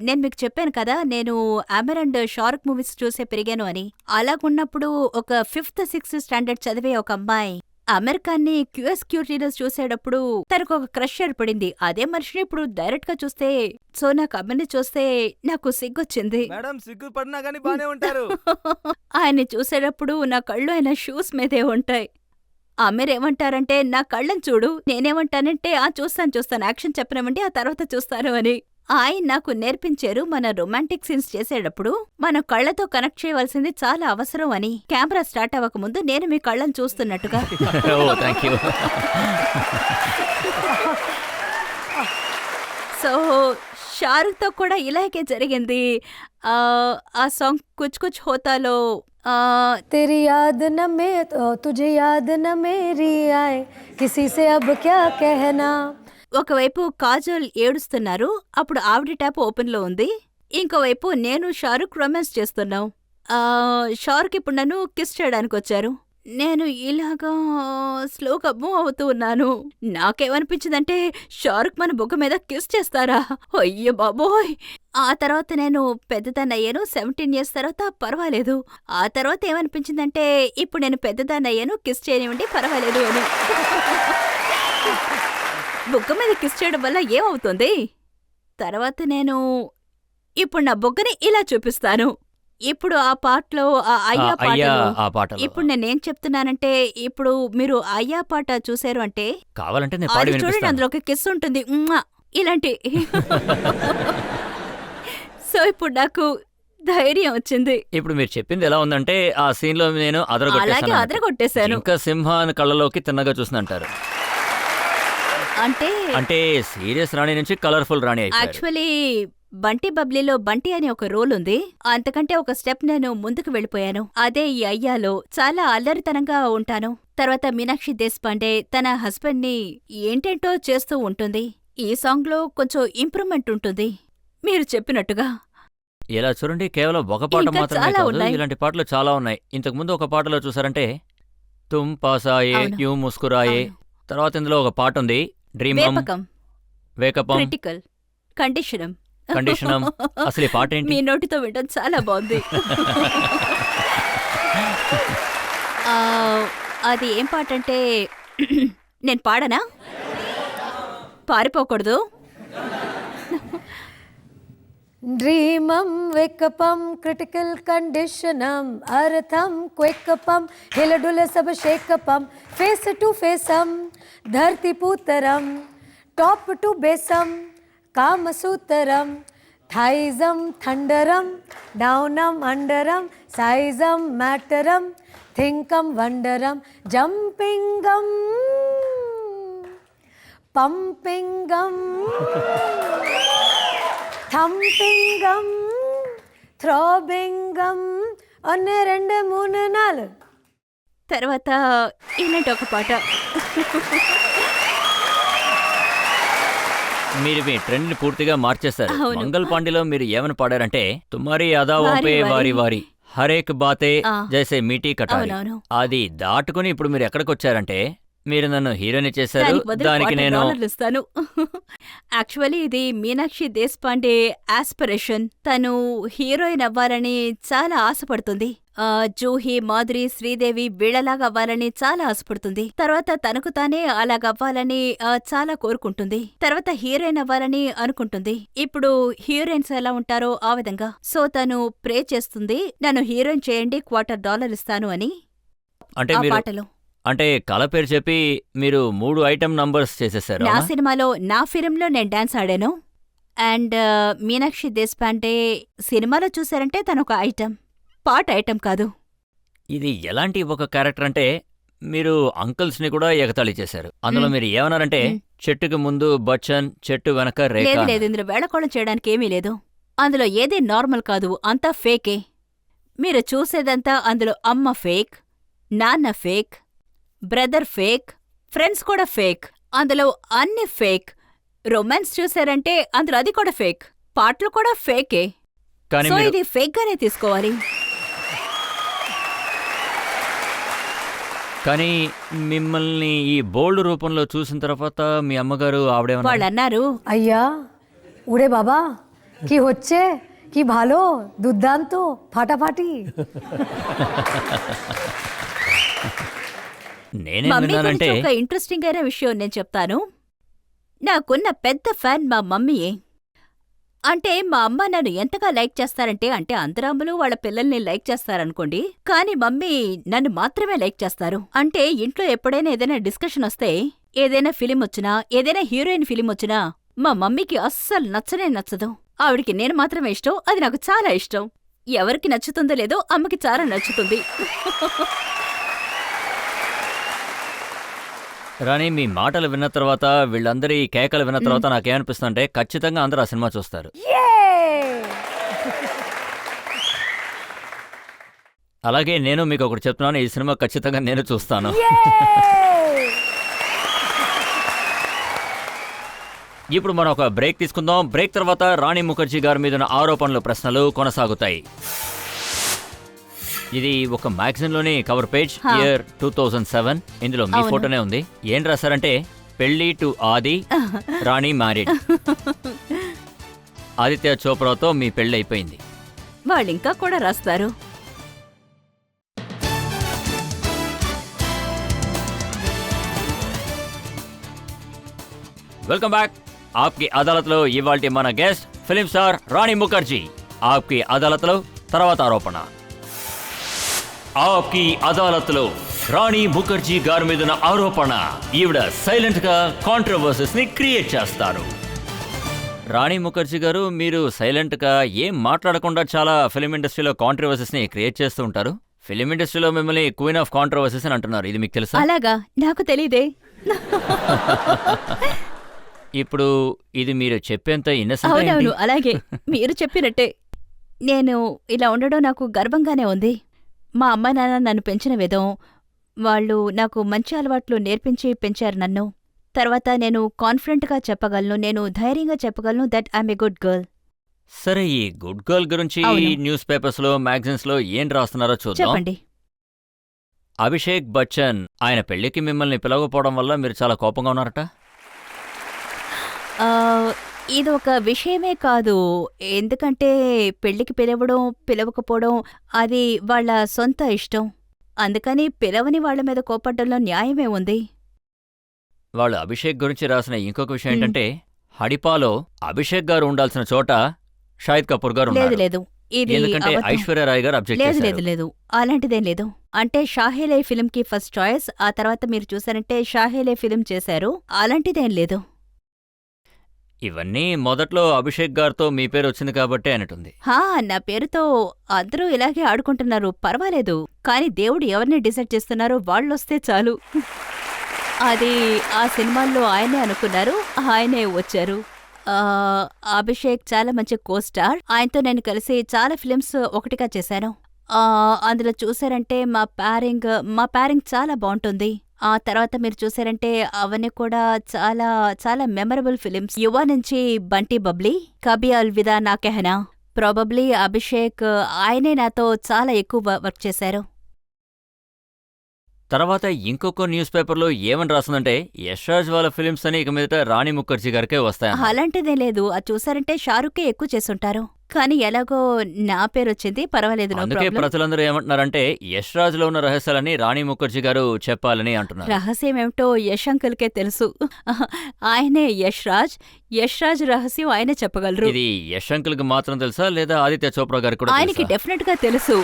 [SPEAKER 3] నేను మీకు చెప్పాను కదా, నేను ఆమెర్ అండ్ షారుఖ్ మూవీస్ చూసే పెరిగాను అని. అలాగున్నప్పుడు ఒక 5th 6th స్టాండర్డ్ చదివే ఒక అమ్మాయి అమెరికాన్ని క్యూఎస్ క్యూటీలో చూసేటప్పుడు తనకు ఒక క్రష్ ఏర్పడింది. అదే మనిషిని ఇప్పుడు డైరెక్ట్ గా చూస్తే, సో నాకు అమ్మని చూస్తే నాకు సిగ్గొచ్చింది.
[SPEAKER 6] మేడం సిగ్గు పడినా గానీ బానే ఉంటారు.
[SPEAKER 3] ఆయన్ని చూసేటప్పుడు నా కళ్ళు ఆయన షూస్ మీదే ఉంటాయి. మీరేమంటారంటే నా కళ్ళని చూడు, నేనేమంటానంటే చూస్తాను యాక్షన్ చెప్పనివ్వండి, ఆ తర్వాత చూస్తాను అని. ఆయన నాకు నేర్పించారు, మన రొమాంటిక్ సీన్స్ చేసేటప్పుడు మన కళ్ళతో కనెక్ట్ చేయవలసింది చాలా అవసరం అని. కెమెరా స్టార్ట్ అవ్వకముందు నేను మీ కళ్ళని చూస్తున్నట్టుగా.
[SPEAKER 2] ఓ, థ్యాంక్ యూ.
[SPEAKER 3] సో షారుఖ్తో కూడా ఇలాగే జరిగింది. ఆ సాంగ్ కుచ్ కుచ్ హోతాలో
[SPEAKER 5] तेरी याद न में तुझे याद न मेरी आए किसी से अब क्या कहना.
[SPEAKER 3] ఒకవైపు కాజోల్ ఏడుస్తున్నారు, అప్పుడు ఆవిడ ట్యాప్ ఓపెన్లో ఉంది. ఇంకోవైపు నేను షారుఖ్ రొమాన్స్ చేస్తున్నాం. షారుఖ్ ఇప్పుడు నన్ను కిస్ చేయడానికి వచ్చారు. నేను ఇలాగా స్లోగా మూవ్ అవుతూ ఉన్నాను. నాకేమనిపించిందంటే షారుఖ్ మన బుగ్గ మీద కిస్ చేస్తారా? అయ్యో బాబోయ్! ఆ తర్వాత నేను పెద్దదాన్నయ్యాను. 17 ఇయర్స్ తర్వాత పర్వాలేదు. ఆ తర్వాత ఏమనిపించిందంటే ఇప్పుడు నేను పెద్దదాన్నయ్యాను, కిస్ చేయనివ్వండి పర్వాలేదు అని. బుగ్గ మీద కిస్ చేయడం వల్ల ఏమవుతుంది? తర్వాత నేను ఇప్పుడు నా బుగ్గని ఇలా చూపిస్తాను. ఇప్పుడు ఆ పాటలో ఆ అయ్యా
[SPEAKER 2] అయ్యా
[SPEAKER 3] పాటలో
[SPEAKER 2] ఆ పాటలో
[SPEAKER 3] ఇప్పుడు నేనేం చెప్తున్నానంటే ఇప్పుడు మీరు అయ్యా పాట చూశారు అంటే
[SPEAKER 2] కావాలంటే నేను
[SPEAKER 3] అది
[SPEAKER 2] పాడి
[SPEAKER 3] చూడండి,
[SPEAKER 2] వినిపిస్తాను.
[SPEAKER 3] అందులో ఒక కిస్ ఉంటుంది. మ్వా! ఇలాంటి. సో ఇప్పుడు నాకు ధైర్యం వచ్చింది.
[SPEAKER 2] ఇప్పుడు మీరు చెప్పింది ఎలా ఉందంటే ఆ సీన్ లో నేను
[SPEAKER 3] అలాగే అదరగొట్టేశాను.
[SPEAKER 2] ఇంకా సింహాన్ని కళ్ళలోకి తిన్నగా చూసినంటారు.
[SPEAKER 3] అంటే
[SPEAKER 2] అంటే సీరియస్ రాణి నుంచి కలర్ఫుల్ రాణి అయిపోయారు.
[SPEAKER 3] యాక్చువల్లీ బంటి బబ్లీలో బంటి అని ఒక రోల్ ఉంది. అంతకంటే ఒక స్టెప్ నేను ముందుకు వెళ్ళిపోయాను. అదే ఈ అయ్యాలో చాలా అల్లరితనంగా ఉంటాను. తర్వాత మీనాక్షి దేశపాండే తన హస్బెండ్ ని ఏంటేంటో చేస్తూ ఉంటుంది. ఈ సాంగ్ లో కొంచెం ఇంప్రూవ్మెంట్ ఉంటుంది మీరు చెప్పినట్టుగా.
[SPEAKER 2] ఇలా చూడండి, కేవలం ఒక పాట
[SPEAKER 3] ఇంకా
[SPEAKER 2] మాత్రమే
[SPEAKER 3] చాలా
[SPEAKER 2] కాదు,
[SPEAKER 3] ఉన్నాయి.
[SPEAKER 2] ఇలాంటి పాటలు చాలా ఉన్నాయి. ఇంతకు ముందు ఒక పాటలో చూసారంటే తుమ్ పాసాయే
[SPEAKER 3] అవును.
[SPEAKER 2] యూ ముస్కురాయే.
[SPEAKER 3] అవును.
[SPEAKER 2] తర్వాత ఇందులో ఒక పాట ఉంది డ్రీమ్
[SPEAKER 3] వేపకం,
[SPEAKER 2] వేకపం
[SPEAKER 3] క్రిటికల్, కండిషనం.
[SPEAKER 2] కండిషనం. అసలు ఈ పాట ఏంటి?
[SPEAKER 3] మీ నోటితో వినడం చాలా బాగుంది. ఆ, అది ఏం పాట అంటే నేను పాడనా? పారిపోకూడదు.
[SPEAKER 5] డ్రీమం వేకపం క్రిటికల్ కండిషనం అర్థం క్వేకపం హిలడుల సబ షేకపం ఫేస్ టు ఫేసం ధర్తి పూతరం టాప్ టు బేసం కామసూతరం థైజం థండరం డౌనం అండరం సైజం మ్యాటరం థింకం వండరం జంపింగం పంపింగం థంపింగం థ్రోబింగం 1 2 3 4.
[SPEAKER 3] తర్వాత ఇలాంటి ఒక పాట.
[SPEAKER 2] మీరు మీ ట్రెండ్ ని పూర్తిగా మార్చేశారు.
[SPEAKER 3] అవును.
[SPEAKER 2] మంగళ పాండేలో మీరు ఏమని పాడారంటే తుమ్మారి అదా
[SPEAKER 3] వారి
[SPEAKER 2] వాపే వారి
[SPEAKER 3] వారి.
[SPEAKER 2] వారి హరేక్ బాతే
[SPEAKER 3] ఆ.
[SPEAKER 2] జైసే మీటీ కటారి.
[SPEAKER 3] అవునవును.
[SPEAKER 2] అది దాటుకుని ఇప్పుడు మీరు ఎక్కడికి వచ్చారంటే మీరు నన్ను హీరోని చేశారు.
[SPEAKER 3] దానికి బదులు
[SPEAKER 2] దానికి నేను
[SPEAKER 3] $40 ఇస్తాను. యాక్చువల్లీ ఇది మీనాక్షి దేశపాండే ఆస్పిరేషన్. తను హీరోయిన్ అవ్వాలని చాలా ఆశపడుతుంది. జూహీ, మాధురి, శ్రీదేవి వీళ్ళలాగా అవ్వాలని చాలా ఆశపడుతుంది. తర్వాత తనకు తానే అలాగవ్వాలని చాలా కోరుకుంటుంది. తర్వాత హీరోయిన్ అవ్వాలని అనుకుంటుంది. ఇప్పుడు హీరోయిన్స్ ఎలా ఉంటారో ఆ విధంగా. సో తను ప్రే చేస్తుంది, నన్ను హీరోయిన్ చేయండి, $250 ఇస్తాను అని.
[SPEAKER 2] అంటే
[SPEAKER 3] ఆ
[SPEAKER 2] మీరు
[SPEAKER 3] పాటలో
[SPEAKER 2] అంటే కళ పేరు చెప్పి మీరు 3 ఐటమ్ నంబర్స్ చేసేసారు.
[SPEAKER 3] నా
[SPEAKER 2] అవునా?
[SPEAKER 3] సినిమాలో నా ఫిల్మ్లో నేను డాన్స్ ఆడాను. అండ్ మీనాక్షి దేశపాండే సినిమాలో చూసారంటే తను ఒక ఐటమ్, పాట ఐటమ్ కాదు.
[SPEAKER 2] ఇది ఎలాంటి ఒక క్యారెక్టర్ అంటే మీరు అంకుల్స్ ని కూడా ఎగతాళి చేశారు. అందులో మీరు ఏమన్నారంటే చెట్టుకి ముందు బచ్చన్, చెట్టు వెనక రేఖ
[SPEAKER 3] లేదు
[SPEAKER 2] అన్నారు.
[SPEAKER 3] లేదు, ఇందులో వేళకోళం చేయడానికి ఏమీ లేదు. అందులో ఏది నార్మల్ కాదు, అంతా ఫేకే. మీరు చూసేదంతా అందులో అమ్మ ఫేక్, నాన్న ఫేక్, బ్రదర్ ఫేక్, ఫ్రెండ్స్ కూడా ఫేక్. అందులో అన్ని ఫేక్. రొమాన్స్ చూసారంటే అందులో అది కూడా ఫేక్. పాటలు కూడా ఫేకే.
[SPEAKER 2] కానీ
[SPEAKER 3] సో
[SPEAKER 2] మీరు
[SPEAKER 3] ఇది ఫేక్ గానే తీసుకోవాలి.
[SPEAKER 2] కానీ మిమ్మల్ని ఈ బోల్డ్ రూపంలో చూసిన తర్వాత మీ అమ్మగారు ఆవిడేమన్నా
[SPEAKER 3] వాళ్ళు అన్నారు,
[SPEAKER 5] అయ్యా উড়ে বাবা কি হচ্ছে কি ভালো দুর্দান্ত ফাটাফাটি.
[SPEAKER 2] నేనేం
[SPEAKER 3] మమ్మీ గురించి
[SPEAKER 2] విన్నానంటే
[SPEAKER 3] ఒక ఇంట్రెస్టింగ్ అయిన విషయం నేను చెప్తాను. నాకున్న పెద్ద ఫ్యాన్ మా మమ్మీయే. అంటే మా అమ్మ నన్ను ఎంతగా లైక్ చేస్తారంటే, అంటే అందరు అమ్మలు వాళ్ళ పిల్లల్ని లైక్ చేస్తారనుకోండి, కానీ మమ్మీ నన్ను మాత్రమే లైక్ చేస్తారు. అంటే ఇంట్లో ఎప్పుడైనా ఏదైనా డిస్కషన్ వస్తే, ఏదైనా ఫిలిం వచ్చినా, ఏదైనా హీరోయిన్ ఫిలిం వచ్చినా మా మమ్మీకి అస్సలు నచ్చనే నచ్చదు. ఆవిడికి నేను మాత్రమే ఇష్టం, అది నాకు చాలా ఇష్టం. ఎవరికి నచ్చుతుందో లేదో అమ్మకి చాలా నచ్చుతుంది.
[SPEAKER 2] రాణి, మీ మాటలు విన్న తర్వాత, వీళ్ళందరి కేకలు విన్న తర్వాత నాకేమనిపిస్తుందంటే ఖచ్చితంగా అందరూ ఆ సినిమా చూస్తారు. అలాగే నేను మీకు ఒకటి చెప్తున్నాను, ఈ సినిమా ఖచ్చితంగా నేను చూస్తాను. ఇప్పుడు మనం ఒక బ్రేక్ తీసుకుందాం. బ్రేక్ తర్వాత రాణి ముఖర్జీ గారి మీద ఆరోపణలు, ప్రశ్నలు కొనసాగుతాయి. ఇది ఒక మ్యాగజైన్ లోని కవర్ పేజ్
[SPEAKER 3] హా.
[SPEAKER 2] ఇయర్ 2007. ఇందులో మీ
[SPEAKER 3] అవును.
[SPEAKER 2] ఫోటోనే ఉంది. ఏం రాశారంటే పెళ్లి టు ఆది రాణి మ్యారీడ్. ఆదిత్య చోప్రాతో మీ పెళ్లి అయిపోయింది.
[SPEAKER 3] వాళ్ళు ఇంకా కూడా రాస్తారు.
[SPEAKER 2] Welcome back. ఆప్కి అదాలత్లో ఇవాల్టి మన guest film star Rani Mukherjee. ఆప్కి అదాలత్లో తర్వాత ఆరోపణ. ఆప్కి అదాలత్లో రాణి ముఖర్జీ గారి మీదున్న ఆరోపణ. ఈవిడ సైలెంట్ గా కాంట్రవర్సీస్ ని క్రియేట్ చేస్తారు. రాణి ముఖర్జీ గారు, మీరు సైలెంట్ గా ఏం మాట్లాడకుండా చాలా ఫిలిం ఇండస్ట్రీలో కాంట్రవర్సీస్ ని క్రియేట్ చేస్తూ ఉంటారు. ఫిలిం ఇండస్ట్రీలో మిమ్మల్ని క్వీన్ ఆఫ్ కాంట్రవర్సీస్ అని అంటున్నారు. ఇది మీకు తెలుసా?
[SPEAKER 3] అలాగా? నాకు తెలీదే.
[SPEAKER 2] ఇప్పుడు ఇది మీరు చెప్పేంత ఇన్నసెంట్
[SPEAKER 3] అవునవును, అలాగే మీరు చెప్పినట్టే. నేను ఇలా ఉండడం నాకు గర్వంగానే ఉంది. మా అమ్మ నాన్న నన్ను పెంచిన విధం, వాళ్ళు నాకు మంచి అలవాట్లు నేర్పించి పెంచారు నన్ను. తర్వాత నేను కాన్ఫిడెంట్గా చెప్పగలను, నేను ధైర్యంగా చెప్పగలను that I'm a good girl.
[SPEAKER 2] సరే, ఈ గుడ్ గర్ల్ గురించి
[SPEAKER 3] అవును.
[SPEAKER 2] న్యూస్ పేపర్స్ లో మ్యాగజైన్స్ లో ఏం రాస్తున్నారో చూద్దాం.
[SPEAKER 3] చెప్పండి.
[SPEAKER 2] అభిషేక్ బచ్చన్ ఆయన పెళ్లికి మిమ్మల్ని పిలవకపోవడం వల్ల మీరు చాలా కోపంగా ఉన్నారట.
[SPEAKER 3] ఆ, ఇది ఒక విషయమే కాదు. ఎందుకంటే పెళ్లికి పిలవడం పిలవకపోవడం అది వాళ్ళ సొంత ఇష్టం. అందుకని పిలవని వాళ్ళ మీద కోపడ్డంలో న్యాయమే ఉంది.
[SPEAKER 2] వాళ్ళు అభిషేక్ గురించి రాసిన ఇంకొక విషయం ఏంటంటే, హడిపాలో అభిషేక్ గారు ఉండాల్సిన చోట షాహిద్ కపూర్ గారు
[SPEAKER 3] లేదు
[SPEAKER 2] ఉన్నారు.
[SPEAKER 3] లేదు, ఇది
[SPEAKER 2] ఎందుకంటే
[SPEAKER 3] అబద్ధం.
[SPEAKER 2] ఐశ్వర్యరాయ్ గారు అబ్జెక్ట్
[SPEAKER 3] లేదు లేదు
[SPEAKER 2] చేశారు.
[SPEAKER 3] లేదు, అలాంటిదేం లేదు. అంటే షాహేలే ఫిల్మ్కి ఫస్ట్ చాయిస్, ఆ తర్వాత మీరు చూసారంటే షాహేలే ఫిల్మ్ చేశారు. అలాంటిదేం లేదు.
[SPEAKER 2] ఇవన్నీ మొదట్లో అభిషేక్ గారితో మీ పేరు వచ్చింది కాబట్టి అన్నట్టుంది.
[SPEAKER 3] హా, నా పేరుతో అందరూ ఇలాగే ఆడుకుంటున్నారు, పర్వాలేదు. కానీ దేవుడు ఎవరిని డిసైడ్ చేస్తున్నారో వాళ్ళొస్తే చాలు. అది ఆ సినిమాల్లో ఆయనే అనుకున్నారు, ఆయనే వచ్చారు. అభిషేక్ చాలా మంచి కోస్టార్. ఆయనతో నేను కలిసి చాలా ఫిలిమ్స్ ఒకటిగా చేశాను. అందులో చూసారంటే మా ప్యారింగ్ చాలా బాగుంటుంది. ఆ తర్వాత మీరు చూసారంటే అవన్నీ కూడా చాలా చాలా మెమరబుల్ ఫిలిమ్స్. యువ నుంచి బంటి బబ్లీ, కబీ అల్విదా నా కెహనా. ప్రాబబ్లీ అభిషేక్ ఆయనే నాతో చాలా ఎక్కువ వర్క్ చేశారు.
[SPEAKER 2] తర్వాత ఇంకొక న్యూస్ పేపర్లో ఏమని రాస్తుందంటే, యశ్రాజ్ వాళ్ళ ఫిలిమ్స్ అని ఇక మీదట రాణి ముఖర్జీ గారికే వస్తాయన్న.
[SPEAKER 3] అలాంటిదే లేదు. అది చూసారంటే షారుఖే ఎక్కువ చేసుంటారు. కానీ ఎలాగో నా పేరు వచ్చింది, పర్వాలేదు, నో
[SPEAKER 2] అందుకే
[SPEAKER 3] ప్రాబ్లం.
[SPEAKER 2] ప్రజలందరూ ఏమంటున్నారంటే, యశ్రాజ్ లో ఉన్న రహస్యాలని రాణి ముఖర్జీ గారు చెప్పాలని అంటున్నారు.
[SPEAKER 3] రహస్యం ఏమిటో యశ్ అంకుల్కే తెలుసు. ఆయనే యశ్రాజ్ రహస్యం ఆయనే చెప్పగలరు.
[SPEAKER 2] ఇది యశ్ అంకుల్ కి మాత్రం తెలుసా, లేదా ఆదిత్య చోప్రా గారికి కూడా
[SPEAKER 3] ఆయనకి
[SPEAKER 2] తెలుసా?
[SPEAKER 3] డెఫినెట్ గా తెలుసు.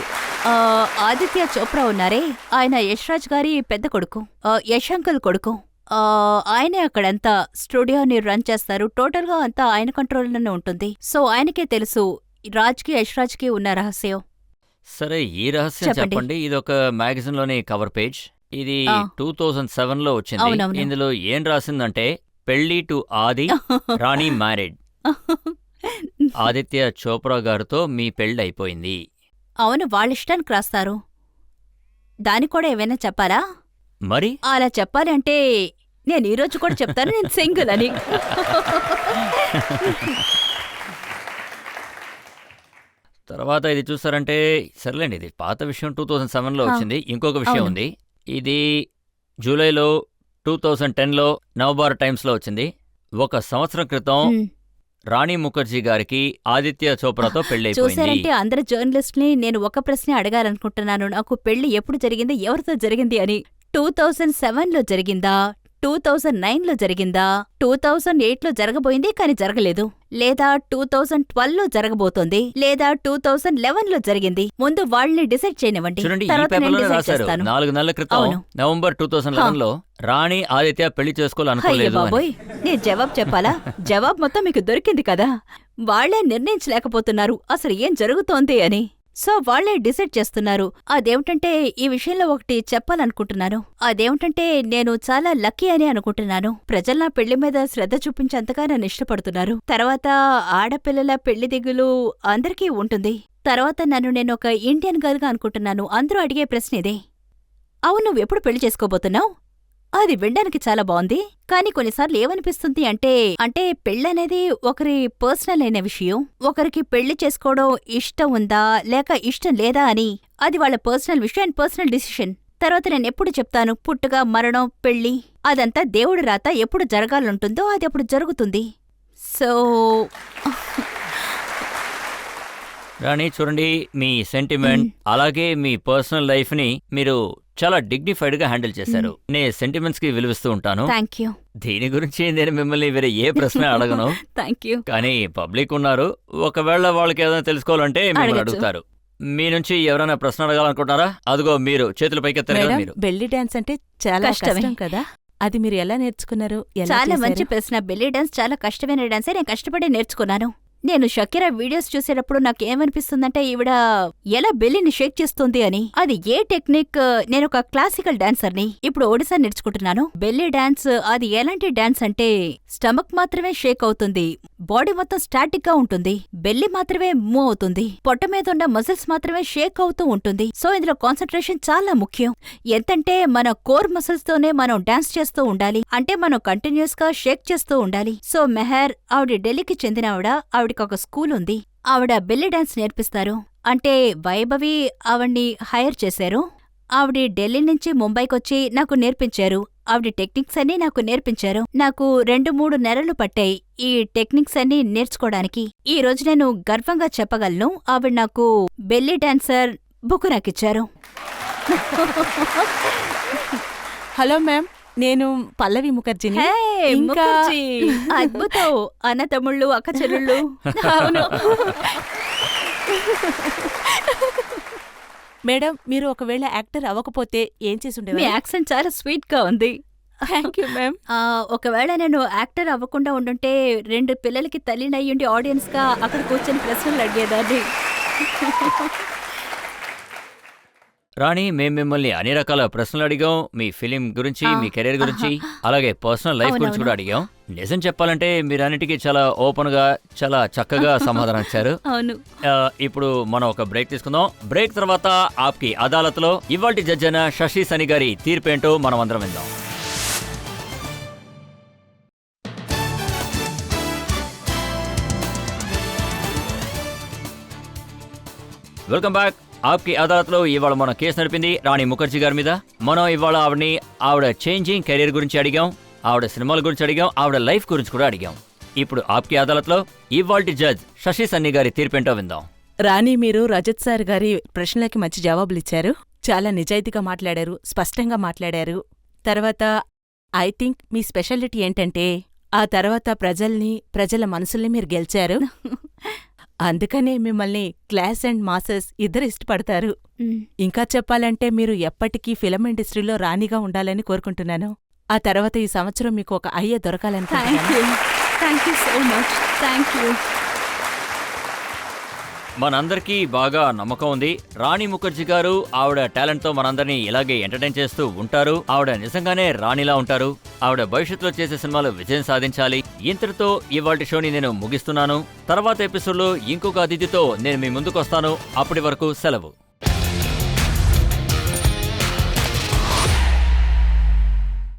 [SPEAKER 3] ఆదిత్య చోప్రా ఉన్నారే, ఆయన యశ్రాజ్ గారి పెద్ద కొడుకు, యశ్ అంకుల్ కొడుకు. ఆయనే అక్కడంతా స్టూడియోని రన్ చేస్తారు. టోటల్ గా అంతా ఆయన కంట్రోల్లోనే ఉంటుంది. సో ఆయనకే తెలుసు రాజ్కి యశ్రాజ్కి ఉన్న రహస్యం.
[SPEAKER 2] సరే, ఈ రహస్యం
[SPEAKER 3] చెప్పండి.
[SPEAKER 2] చెప్పండి. ఇది ఒక మ్యాగజైన్ లోని కవర్ పేజ్. ఇది
[SPEAKER 3] ఆ.
[SPEAKER 2] 2007 లో వచ్చింది.
[SPEAKER 3] అవునవును.
[SPEAKER 2] ఇందులో ఏం రాసిందంటే, పెళ్లి టు ఆది రాణి మ్యారీడ్. ఆదిత్య చోప్రా గారితో మీ పెళ్లి అయిపోయింది.
[SPEAKER 3] అవును, వాళ్ళిష్టానికి రాస్తారు. దానికి కూడా ఏమైనా చెప్పాలా?
[SPEAKER 2] మరి
[SPEAKER 3] అలా చెప్పాలి అంటే నేను ఈరోజు కూడా చెప్తాను నేను సింగిల్ అని.
[SPEAKER 2] తర్వాత ఇది చూసారంటే, సర్లేండి, ఇది పాత విషయం 2007 లో వచ్చింది. ఇంకొక విషయం
[SPEAKER 3] అవును.
[SPEAKER 2] ఉంది. ఇది జూలైలో 2010లో నవభారత్ టైమ్స్ లో వచ్చింది. ఒక సంవత్సరం క్రితం
[SPEAKER 3] మ్.
[SPEAKER 2] రాణి ముఖర్జీ గారికి ఆదిత్య చోప్రాతో పెళ్లి అయిపోయింది.
[SPEAKER 3] చూసారంటే అందరు జర్నలిస్ట్ ని నేను ఒక ప్రశ్నే అడగాలనుకుంటున్నాను. నాకు పెళ్లి ఎప్పుడు జరిగింది, ఎవరితో జరిగింది అని. 2007లో జరిగిందా, 2009లో జరిగిందా, 2008లో జరగబోయింది కానీ జరగలేదు, లేదా 2012లో జరగబోతోంది, లేదా 2011లో జరిగింది? ముందు వాళ్ళని డిసైడ్ చేయనివ్వండి,
[SPEAKER 2] చూడండి, ఈ
[SPEAKER 3] తర్వాత నేను
[SPEAKER 2] పేపర్లోనే
[SPEAKER 3] డిసైడ్
[SPEAKER 2] రాశారు.
[SPEAKER 3] చేస్తాను.
[SPEAKER 2] 4 నెలల క్రితం
[SPEAKER 3] అవును.
[SPEAKER 2] నవంబర్ 2011లో రాణి ఆదిత్య పెళ్లి
[SPEAKER 3] అయ్యో
[SPEAKER 2] చేసుకోవాలనుకోలేదు అని.
[SPEAKER 3] బాబోయ్, నేను జవాబు చెప్పాలా? జవాబు మొత్తం మీకు దొరికింది కదా. వాళ్లే నిర్ణయించలేకపోతున్నారు అసలు ఏం జరుగుతోంది అని. సో వాళ్లే డిసైడ్ చేస్తున్నారు. అదేమిటంటే ఈ విషయంలో ఒకటి చెప్పాలనుకుంటున్నాను. అదేమిటంటే నేను చాలా లక్కీ అని అనుకుంటున్నాను. ప్రజలు నా పెళ్లి మీద శ్రద్ధ చూపించేంతగా నన్ను ఇష్టపడుతున్నారు. తర్వాత ఆడపిల్లల పెళ్లి దిగులు అందరికీ ఉంటుంది. తర్వాత నన్ను నేను ఒక ఇండియన్ గర్ల్ గా అనుకుంటున్నాను. అందరూ అడిగే ప్రశ్న ఇదే, అవును నువ్వెప్పుడు పెళ్లి చేసుకోబోతున్నావు? అది వినడానికి చాలా బాగుంది, కానీ కొన్నిసార్లు ఏమనిపిస్తుంది అంటే పెళ్ళనేది ఒకరి పర్సనల్ అయిన విషయం. ఒకరికి పెళ్లి చేసుకోవడం ఇష్టం ఉందా లేక ఇష్టం లేదా అని అది వాళ్ళ పర్సనల్ విషయం అండ్ పర్సనల్ డిసిషన్. తర్వాత నేనెప్పుడు చెప్తాను, పుట్టుక, మరణం, పెళ్లి అదంతా దేవుడి రాత. ఎప్పుడు జరగాలంటుందో అది అప్పుడు జరుగుతుంది. సో
[SPEAKER 2] రాణి చూడండి, మీ సెంటిమెంట్ అలాగే మీ పర్సనల్ లైఫ్ ని మీరు చాలా డిగ్నిఫైడ్ గా హ్యాండిల్ చేశారు. నేను సెంటిమెంట్స్ కి విలువిస్తూ ఉంటాను.
[SPEAKER 3] Thank you.
[SPEAKER 2] దీని గురించి నేను మిమ్మల్ని వేరే ఏ ప్రశ్న అడగను.
[SPEAKER 3] Thank you.
[SPEAKER 2] కానీ పబ్లిక్ ఉన్నారు, ఒకవేళ వాళ్ళకి ఏదైనా తెలుసుకోవాలంటే మిమ్మల్ని అడుగుతారు. మీ నుంచి ఎవరైనా ప్రశ్న అడగాలనుకుంటున్నారా? అదిగో మీరు చేతుల పైకి ఎత్తారు కదా. మీరు
[SPEAKER 4] బెల్లీ డాన్స్ అంటే చాలా
[SPEAKER 3] కష్టమే.
[SPEAKER 4] కష్టం కదా, అది మీరు ఎలా నేర్చుకున్నారు? ఎలా
[SPEAKER 3] చాలా
[SPEAKER 4] చేశారు?
[SPEAKER 3] మంచి ప్రశ్న. బెల్లీ డాన్స్ చాలా కష్టమైన డాన్సే. నేను కష్టపడి నేర్చుకున్నాను. నేను షకీరా వీడియోస్ చూసేటప్పుడు నాకేమనిపిస్తుందంటే ఈవిడ ఎలా బెల్లిని షేక్ చేస్తుంది అని. అది ఏ టెక్నిక్? నేను ఒక క్లాసికల్ డాన్సర్ని, ఇప్పుడు ఒడిసా నేర్చుకుంటున్నాను. బెల్లీ డాన్స్ అది ఎలాంటి డాన్స్ అంటే స్టమక్ మాత్రమే షేక్ అవుతుంది, బాడీ మొత్తం స్టాటిక్ గా ఉంటుంది, బెల్లి మాత్రమే మూవ్ అవుతుంది, పొట్ట మీద ఉన్న మజిల్స్ మాత్రమే షేక్ అవుతూ ఉంటుంది. సో ఇందులో కాన్సంట్రేషన్ చాలా ముఖ్యం. ఎంతంటే మన కోర్ మసిల్స్ తోనే మనం డాన్స్ చేస్తూ ఉండాలి, అంటే మనం కంటిన్యూస్ గా షేక్ చేస్తూ ఉండాలి. సో మెహర్ ఆవిడ ఢిల్లీకి చెందిన ఆవిడకి ఒక స్కూల్ ఉంది. ఆవిడ బెల్లి డాన్స్ నేర్పిస్తారు. అంటే వైభవి ఆవిడ్ని హైర్ చేశారు. ఆవిడ ఢిల్లీ నుంచి ముంబైకొచ్చి నాకు నేర్పించారు. ఆవిడ టెక్నిక్స్ అన్నీ నాకు నేర్పించారు. నాకు 2-3 నెలలు పట్టాయి ఈ టెక్నిక్స్ అన్నీ నేర్చుకోవడానికి. ఈ రోజు నేను గర్వంగా చెప్పగలను, ఆవిడ నాకు బెల్లీ డాన్సర్ బుక్ నాకిచ్చారు.
[SPEAKER 4] హలో మ్యామ్, నేను పల్లవి ముఖర్జీని.
[SPEAKER 3] హే,
[SPEAKER 4] ఇంకా
[SPEAKER 3] ముఖర్జీ, అద్భుతం. అన్న తమ్ముళ్ళు, అక్క చెల్లుళ్ళు. అవును.
[SPEAKER 4] మేడం, మీరు ఒకవేళ యాక్టర్ అవ్వకపోతే ఏం చేసి
[SPEAKER 3] మీ
[SPEAKER 4] ఉండేవారు?
[SPEAKER 3] యాక్సెంట్ చాలా స్వీట్ గా ఉంది.
[SPEAKER 4] Thank you ma'am.
[SPEAKER 3] ఒకవేళ నేను యాక్టర్ అవ్వకుండా ఉండుంటే 2 పిల్లలకి తల్లినయ్యుండి ఆడియన్స్ గా అక్కడ కూర్చొని ప్రశ్నలు అడిగేదాన్ని.
[SPEAKER 2] రాణి, మేము మిమ్మల్ని అన్ని రకాల ప్రశ్నలు అడిగాం. మీ ఫిలిం గురించి, మీ కెరీర్ గురించి, అలాగే పర్సనల్ లైఫ్ గురించి కూడా అడిగాం. నిజం చెప్పాలంటే మీరన్నిటికీ చాలా ఓపెన్ గా, చాలా చక్కగా సమాధానం ఇచ్చారు.
[SPEAKER 3] అవును.
[SPEAKER 2] ఇప్పుడు మనం ఒక బ్రేక్ తీసుకుందాం. బ్రేక్ తర్వాత ఆప్కి అదాలత్ లో ఇవాల్టి జడ్జి అయిన శశి సని గారి తీర్పేంటో మనం అందరం విందాం. Welcome back. ఆప్కి అదాలత్ లో ఇవాళ మనం కేసు నడిపింది రాణి ముఖర్జీ గారి మీద. మనం ఇవాళ ఆవిడ చేంజింగ్ కెరీర్ గురించి అడిగాం, ఆవిడ సినిమాల గురించి అడిగాం, ఆవిడ లైఫ్ గురించి కూడా అడిగాం. ఇప్పుడు ఆప్కి అదాలత్ లో ఇవాల్టి జడ్జ్ శశి సన్ని గారి తీర్పేంటో విందాం.
[SPEAKER 4] రాణి, మీరు రజత్ సార్ గారి ప్రశ్నలకి మంచి జవాబులిచ్చారు. చాలా నిజాయితీగా మాట్లాడారు, స్పష్టంగా మాట్లాడారు. తర్వాత ఐ థింక్ మీ స్పెషాలిటీ ఏంటంటే ఆ తర్వాత ప్రజల మనసుల్ని మీరు గెలిచారు. అందుకనే మిమ్మల్ని క్లాస్ అండ్ మాసెస్ ఇద్దరు ఇష్టపడతారు. ఇంకా చెప్పాలంటే మీరు ఎప్పటికీ ఫిలం ఇండస్ట్రీలో రాణిగా ఉండాలని కోరుకుంటున్నాను. ఆ తర్వాత ఈ సంవత్సరం మీకు ఒక అయ్య దొరకాలనుకుంటున్నాను.
[SPEAKER 3] Thank you so much. Thank you.
[SPEAKER 2] మనందరికీ బాగా నమ్మకం ఉంది, రాణి ముఖర్జీ గారు ఆవిడ టాలెంట్ తో మనందరినీ ఇలాగే ఎంటర్టైన్ చేస్తూ ఉంటారు. ఆవిడ నిజంగానే రాణిలా ఉంటారు. ఆవిడ భవిష్యత్తులో చేసే సినిమాలు విజయం సాధించాలి. ఇంతటితో ఇవాల్టి షోని నేను ముగిస్తున్నాను. తర్వాత ఎపిసోడ్లో ఇంకొక అతిథితో నేను మీ ముందుకు వస్తాను. అప్పటి వరకు సెలవు.